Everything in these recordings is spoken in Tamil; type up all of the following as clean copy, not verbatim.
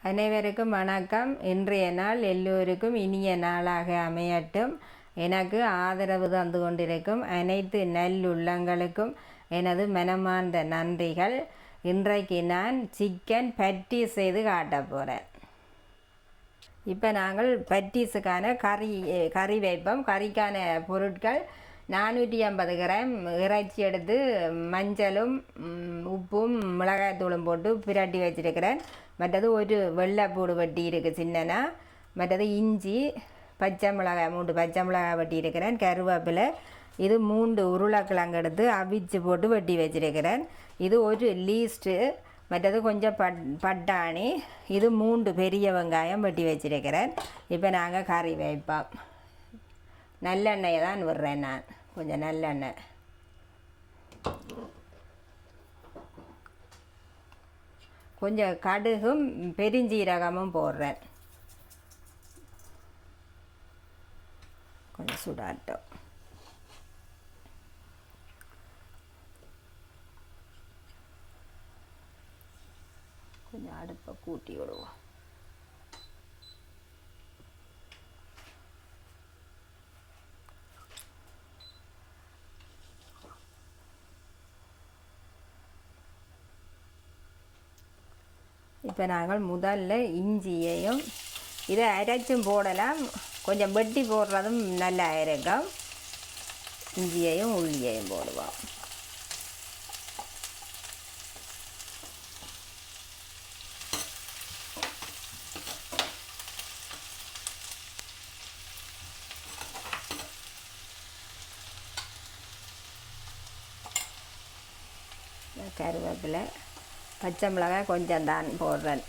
அனைவருக்கும் வணக்கம். இன்றைய நாள் எல்லோருக்கும் இனிய நாளாக அமையட்டும். எனக்கு ஆதரவு தந்து கொண்டிருக்கும் அனைத்து நல்லுள்ளங்களுக்கும் எனது மனமார்ந்த நன்றிகள். இன்றைக்கு நான் சிக்கன் பட்டீஸ் செய்து காட்ட போகிறேன். இப்போ நாங்கள் பட்டீஸுக்கான கறி வைப்போம். கறிக்கான பொருட்கள் 450 கிராம் இறைச்சி எடுத்து மஞ்சளும் உப்பும் மிளகாய்த்தூளும் போட்டு பிரட்டி வச்சிருக்கிறேன். மற்றது ஒரு வெள்ளைப்பூடு வெட்டி இருக்குது சின்னனா. மற்றது இஞ்சி, பச்சை மிளகாய் 3 பச்சை மிளகாய் வெட்டி இருக்கிறேன். கருவேப்பிலை, இது 3 உருளைக்கிழங்கு எடுத்து அவிச்சு போட்டு வெட்டி வச்சிருக்கிறேன். இது ஒரு லீஸ்ட்டு. மற்றது கொஞ்சம் பட்டாணி, இது 3 பெரிய வெங்காயம் வெட்டி வச்சிருக்கிறேன். இப்போ நாங்கள் கறி வைப்போம். நல்லெண்ணெயை தான் விடுறேன் நான், கொஞ்சம் நல்லெண்ணெய். கொஞ்சம் கடுகும் பெருஞ்சீரகமும் போடுறேன். கொஞ்சம் சுடாட்டும். கொஞ்சம் அடுப்பை கூட்டி விடுவோம். இப்போ நாங்கள் முதல்ல இஞ்சியையும் இதை அரைச்சும் போடலாம், கொஞ்சம் வெட்டி போடுறதும் நல்லா இருக்கும். இஞ்சியையும் உள்ளியையும் போடுவோம். கருவேப்பிலை, பச்சை மிளகாய் கொஞ்சம் தான் போடுறேன்.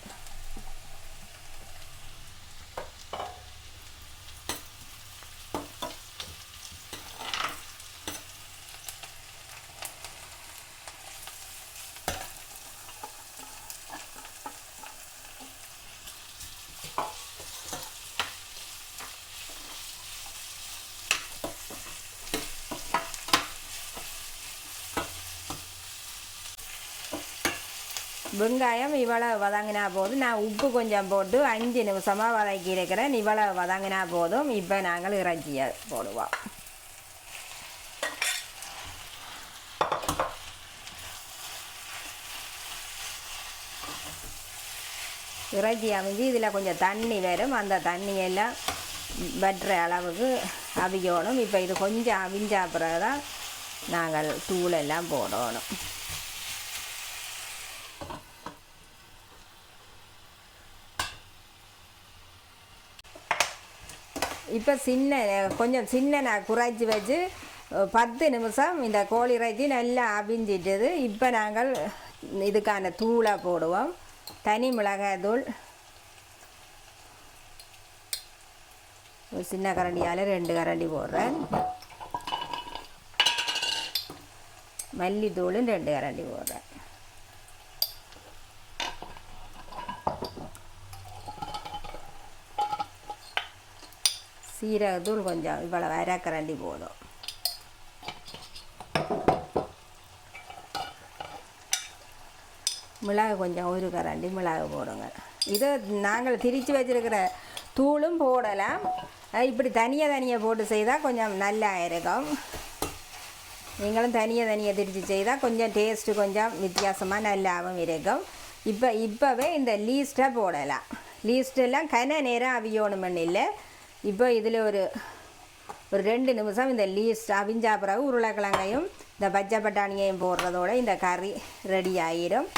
வெங்காயம் இவ்வளோ வதங்கினா போதும். நான் உப்பு கொஞ்சம் போட்டு 5 நிமிஷமாக வதக்கி இருக்கிறேன். இவ்வளோ வதங்கினா போதும். இப்போ நாங்கள் இறைச்சியை போடுவோம். இறைச்சி அமைஞ்சு இதில் கொஞ்சம் தண்ணி வரும். அந்த தண்ணியெல்லாம் வெட்டுற அளவுக்கு அவிக்கணும். இப்போ இது கொஞ்சம் அவிஞ்சா பிறகு தான் நாங்கள் தூளெல்லாம் போடணும். இப்போ கொஞ்சம் சின்ன குறைச்சி வச்சு 10 நிமிஷம் இந்த கோழி இறைச்சி நல்லா அவிஞ்சிட்டது. இப்போ நாங்கள் இதுக்கான தூளை போடுவோம். தனி மிளகாய் தூள் ஒரு சின்ன கரண்டியால் 2 கரண்டி போடுறேன். மல்லித்தூளும் 2 கரண்டி போடுறேன். சீரகத்தூள் கொஞ்சம் இவ்வளோ அரைக்கரண்டி போதும். மிளகு கொஞ்சம் 1 கரண்டி மிளகு போடுங்க. இதை நாங்கள் திரித்து வச்சுருக்கிற தூளும் போடலாம். இப்படி தனியாக போட்டு செய்தால் கொஞ்சம் நல்லா இருக்கும். நீங்களும் தனியாக திரித்து செய்தால் கொஞ்சம் டேஸ்ட்டு கொஞ்சம் வித்தியாசமாக நல்லாவும் இருக்கும். இப்போவே இந்த லீஸ்ட்டை போடலாம். லீஸ்ட்டெல்லாம் கன நேரம் அவியணுமென்னு இல்லை. இப்போ இதில் ஒரு 2 நிமிஷம் இந்த லீஸ்ட் அவிஞ்சா பிறகு உருளைக்கிழங்கையும் இந்த பச்சை பட்டாணியையும் போடுறதோட இந்த கறி ரெடி ஆகிடும்.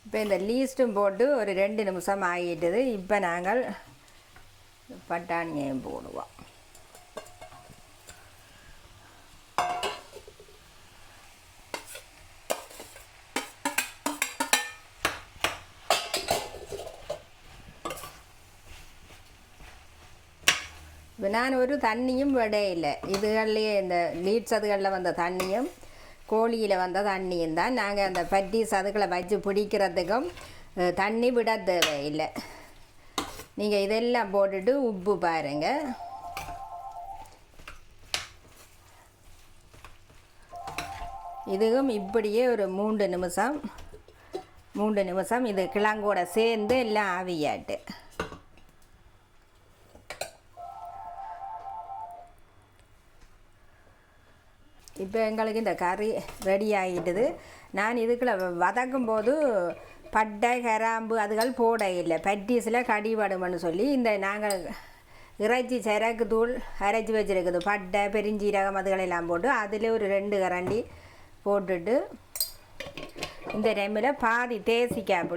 இப்போ இந்த லீஸ்ட்டும் போட்டு ஒரு 2 நிமிஷம் ஆகிட்டுது. இப்போ நாங்கள் பட்டாணியையும் போடுவோம். இப்போ நான் ஒரு தண்ணியும் விடையில்லை. இதுகள்லேயே இந்த லீட்ஸ் அதுகளில் வந்த தண்ணியும் கோழியில் வந்த தண்ணியும் தான். நாங்கள் அந்த பட்டீஸ் அதுகளை வச்சு பிடிக்கிறதுக்கும் தண்ணி விட தேவையில்லை. நீங்கள் இதெல்லாம் போட்டுட்டு உப்பு பாருங்கள். இதுவும் இப்படியே ஒரு 3 நிமிஷம் இது கிழங்கோட சேர்ந்து எல்லாம் ஆவியாட்டு. இப்போ எங்களுக்கு இந்த கறி ரெடி ஆகிட்டுது. நான் இதுக்குள்ள வதக்கும் போது பட்டை கிராம்பு அதுகள் போட இல்லை, பட்டீஸில் கடிபடுமென்னு சொல்லி இந்த நாங்கள் இறைச்சி சரக்கு தூள் அரைச்சி வச்சுருக்குது, பட்டை பெருஞ்சீரகம் அதுகளெல்லாம் போட்டு அதில் ஒரு 2 கரண்டி போட்டுட்டு இந்த டைமில் பாதி தேசிக்காய்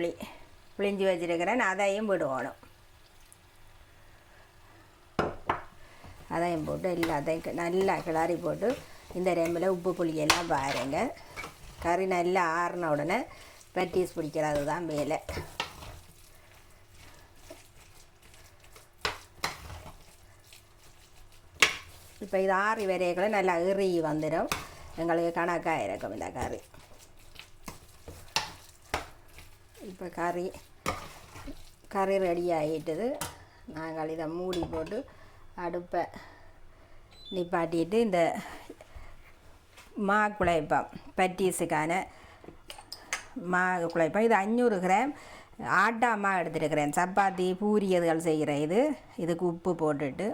புளிஞ்சு வச்சுருக்கிறேன், அதையும் விடுவோணும். அதையும் போட்டு எல்லாத்தையும் நல்லா கிளறி போட்டு இந்த டைமில் உப்பு புளியெல்லாம் பாருங்க. கறி நல்லா ஆறின உடனே பட்டீஸ் பிடிக்கிறது தான் மேலே. இப்போ இது ஆறி வரையக்குள்ள நல்லா இறுகி வந்துடும், எங்களுக்கு கணக்காக இருக்கும் இந்த கறி. இப்போ கறி ரெடி ஆகிட்டுது. நாங்கள் இதை மூடி போட்டு அடுப்பை நிப்பாட்டிட்டு இந்த மா குழைப்பம் பட்டீஸுக்கான மா குழைப்பம் இது 500 கிராம் ஆட்டா மா எடுத்துருக்கிறேன். சப்பாத்தி பூரி அதுகள் செய்கிற இதுக்கு உப்பு போட்டுட்டு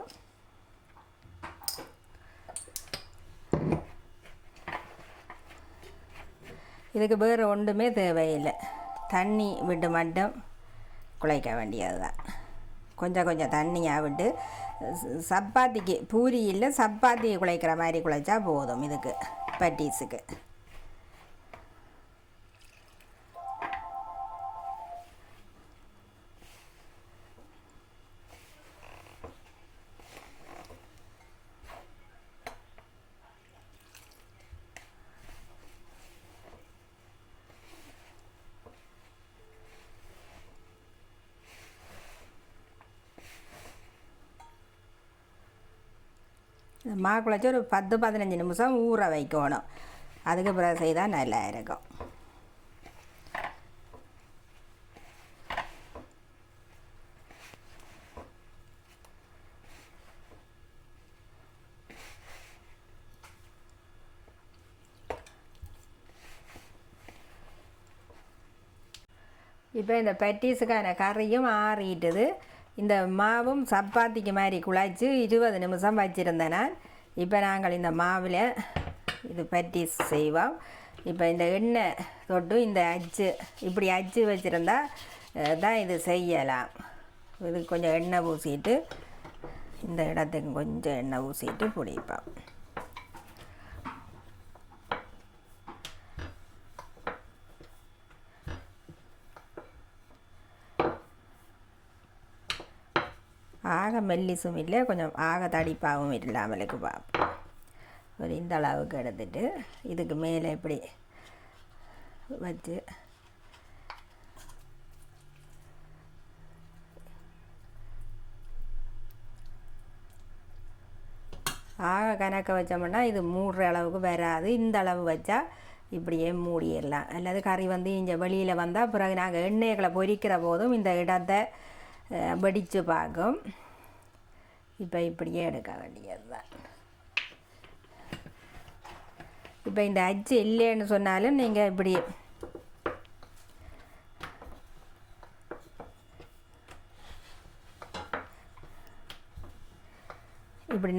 இதுக்கு வேறு ஒன்றுமே தேவையில்லை, தண்ணி விட்டு மட்டும் குழைக்க வேண்டியது தான். கொஞ்சம் தண்ணியாக விட்டு சப்பாத்திக்கு பூரி இல்லை சப்பாத்தியை குழைக்கிற மாதிரி குழைச்சா போதும் இதுக்கு பட்டீஸுக்கு. மா குழைச்சி ஒரு 10-15 நிமிஷம் ஊற வைக்கணும், அதுக்கு பிறகு செய்தால் நல்லா இருக்கும். இப்போ இந்த பட்டீஸுக்கான கறியும் ஆறிட்டுது. இந்த மாவும் சப்பாத்திக்கு மாதிரி குழைச்சி 20 நிமிஷம் வச்சுருந்தேன் நான். இப்போ நாங்கள் இந்த மாவில் இது பட்டீஸ் செய்வோம். இப்போ இந்த எண்ணெய் தொட்டு இந்த இப்படி அச்சு வச்சுருந்தா தான் இது செய்யலாம். இதுக்கு கொஞ்சம் எண்ணெய் பூசிட்டு இந்த இடத்துக்கு கொஞ்சம் எண்ணெய் ஊற்றிட்டு பிடிப்போம். ஆக மெல்லிசும் இல்லை, கொஞ்சம் ஆக தடிப்பாகவும் இல்லாமலுக்கு பார்ப்போம். ஒரு இந்த அளவுக்கு எடுத்துட்டு இதுக்கு மேலே இப்படி வச்சு ஆக கணக்க வச்சோம்னா இது மூடுற அளவுக்கு வராது. இந்த அளவு வச்சா இப்படியே மூடிடலாம். அல்லது கறி இங்கே வெளியில் வந்தால் பிறகு நாங்கள் எண்ணெய்களை பொரிக்கிற போதும் இந்த இடத்தை வெடித்து பார்க்கும். இப்போ இப்படியே எடுக்க வேண்டியது தான். இப்போ இந்த அச்சு இல்லைன்னு சொன்னாலும் நீங்கள் இப்படி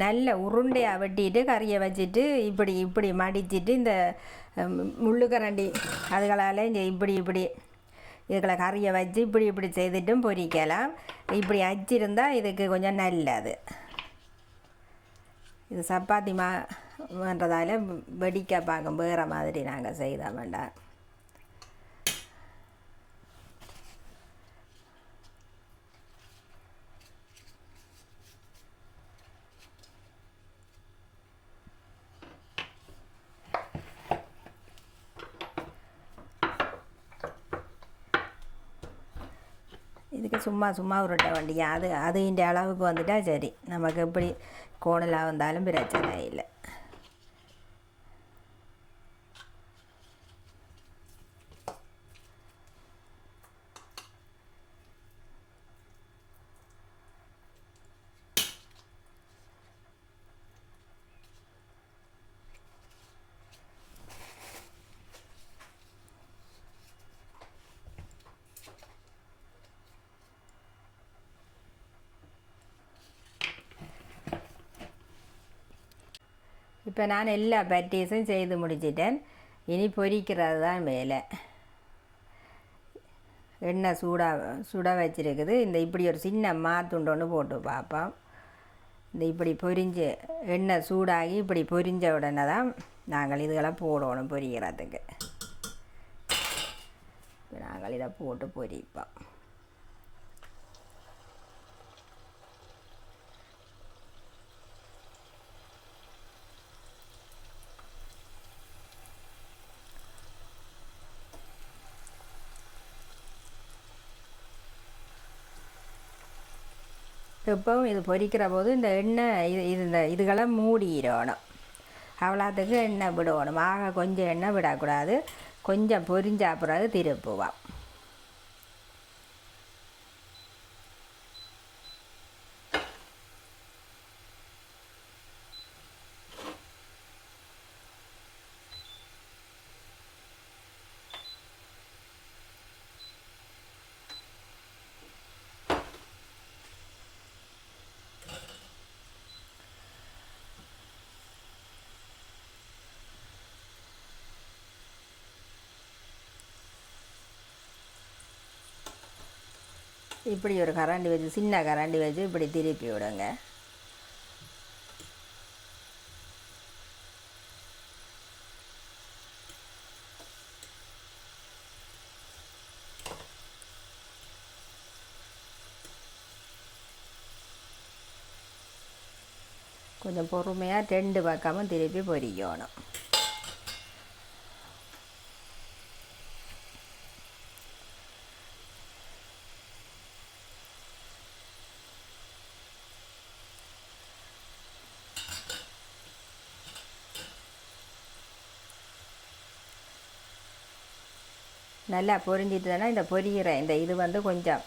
நல்ல உருண்டையாக வெட்டிட்டு கறியை வச்சுட்டு இப்படி மடிச்சிட்டு இந்த முள்ளுக்கரண்டி அதுகளால் இங்கே இப்படி இதுகளை கறியை வச்சு இப்படி செய்துட்டும் பொரிக்கலாம். இப்படி அச்சிருந்தால் இதுக்கு கொஞ்சம் நல்லது. இது சப்பாத்தி மான்றதால வெடிக்க பார்க்கும் வேறு மாதிரி நாங்கள் செய்த வேண்டாம். இதுக்கு சும்மா உருட்ட வேண்டிய அது இந்த அளவுக்கு வந்துட்டால் சரி, நமக்கு எப்படி கோணலாக வந்தாலும் பிரச்சனை இல்லை. இப்போ நான் எல்லா பேட்டீஸும் செய்து முடிச்சிட்டேன். இனி பொரிக்கிறது தான் வேலை. எண்ணெய் சுட வச்சிருக்குது. இந்த இப்படி ஒரு சின்ன மாத்துண்டு ஒன்று போட்டு பார்ப்போம். இந்த இப்படி பொரிஞ்சு எண்ணெய் சூடாகி இப்படி பொரிஞ்ச உடனே தான் நாங்கள் இதுகளை போடணும் பொரிக்கிறதுக்கு. நாங்கள் இதை போட்டு பொரிப்போம். இப்போவும் இது பொரிக்கிற போது இந்த எண்ணெய் இதுகளை மூடிடணும். அவ்வளோத்துக்கு எண்ணெய் விடணும். ஆக கொஞ்சம் எண்ணெய் விடக்கூடாது. கொஞ்சம் பொரிஞ்சா பிறகு திருப்புவோம். இப்படி ஒரு கரண்டி வச்சு சின்ன கரண்டி வச்சு இப்படி திருப்பி விடுங்க. கொஞ்சம் பொறுமையாக 2 பக்கமும் திருப்பி பொரிக்கணும். நல்லா பொரிஞ்சிட்டுனா இந்த பொரிகிற இந்த இது கொஞ்சம்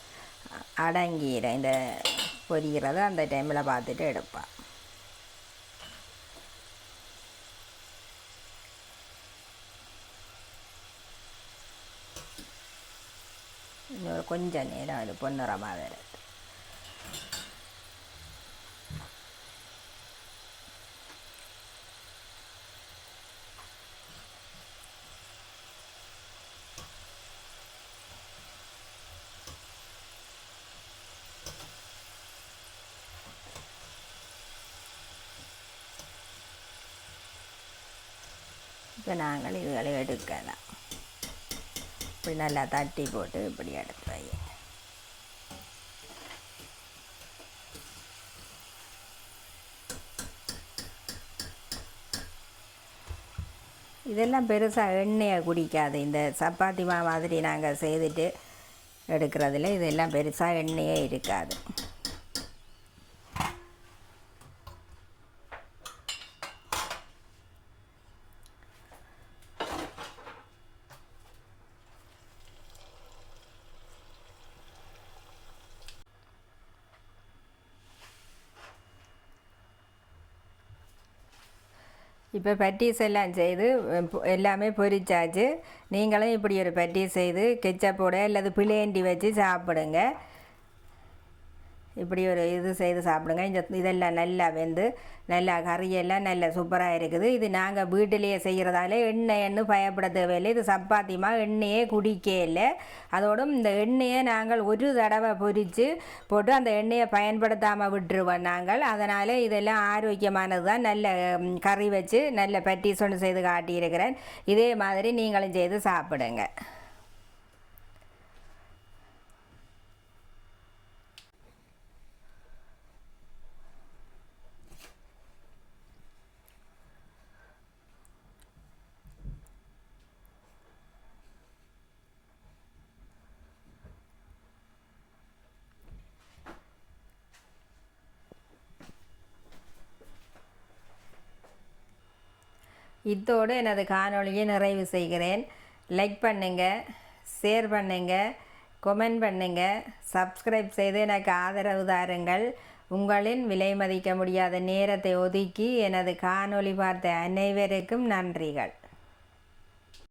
அடங்கிற இந்த பொரிகிறத அந்த டைமில் பார்த்துட்டு எடுப்பேன். இன்னொரு கொஞ்சம் நேரம் அது பொன்னிறமாக வருது. இப்போ நாங்கள் இதுகளை எடுக்கலாம். இப்படி நல்லா தட்டி போட்டு இப்படி எடுத்து வை. இதெல்லாம் பெருசாக எண்ணெயை குடிக்காது. இந்த சப்பாத்தி மாதிரி நாங்கள் செய்துட்டு எடுக்கிறதுல இதெல்லாம் பெருசாக எண்ணெயே இருக்காது. இப்போ பட்டீஸ் எல்லாம் செய்து எல்லாமே பொரிச்சாச்சு. நீங்களும் இப்படி ஒரு பட்டீஸ் செய்து கெச்சப்போட அல்லது பிளேண்டி வச்சு சாப்பிடுங்க. இப்படி ஒரு இது செய்து சாப்பிடுங்க. இதெல்லாம் நல்லா வெந்து நல்லா கறியெல்லாம் நல்லா சூப்பராக இருக்குது. இது நாங்கள் வீட்டிலேயே செய்கிறதால எண்ணெய்ன்னு பயப்பட தேவையில்லை. இது சப்பாத்திமா எண்ணெயே குடிக்கே இல்லை. அதோடும் இந்த எண்ணெயை நாங்கள் ஒரு தடவை பொரித்து போட்டு அந்த எண்ணெயை பயன்படுத்தாமல் விட்டுருவோம் நாங்கள். அதனால் இதெல்லாம் ஆரோக்கியமானது தான். நல்ல கறி வச்சு நல்ல பட்டீஸ் ஒன்று செய்து காட்டியிருக்கிறேன். இதே மாதிரி நீங்களும் செய்து சாப்பிடுங்க. இத்தோடு எனது காணொளியை நிறைவு செய்கிறேன். லைக் பண்ணுங்கள், ஷேர் பண்ணுங்கள், கொமெண்ட் பண்ணுங்கள், சப்ஸ்கிரைப் செய்து எனக்கு ஆதரவு தாருங்கள். உங்களின் விலை மதிக்க முடியாத நேரத்தை ஒதுக்கி எனது காணொளி பார்த்த அனைவருக்கும் நன்றிகள்.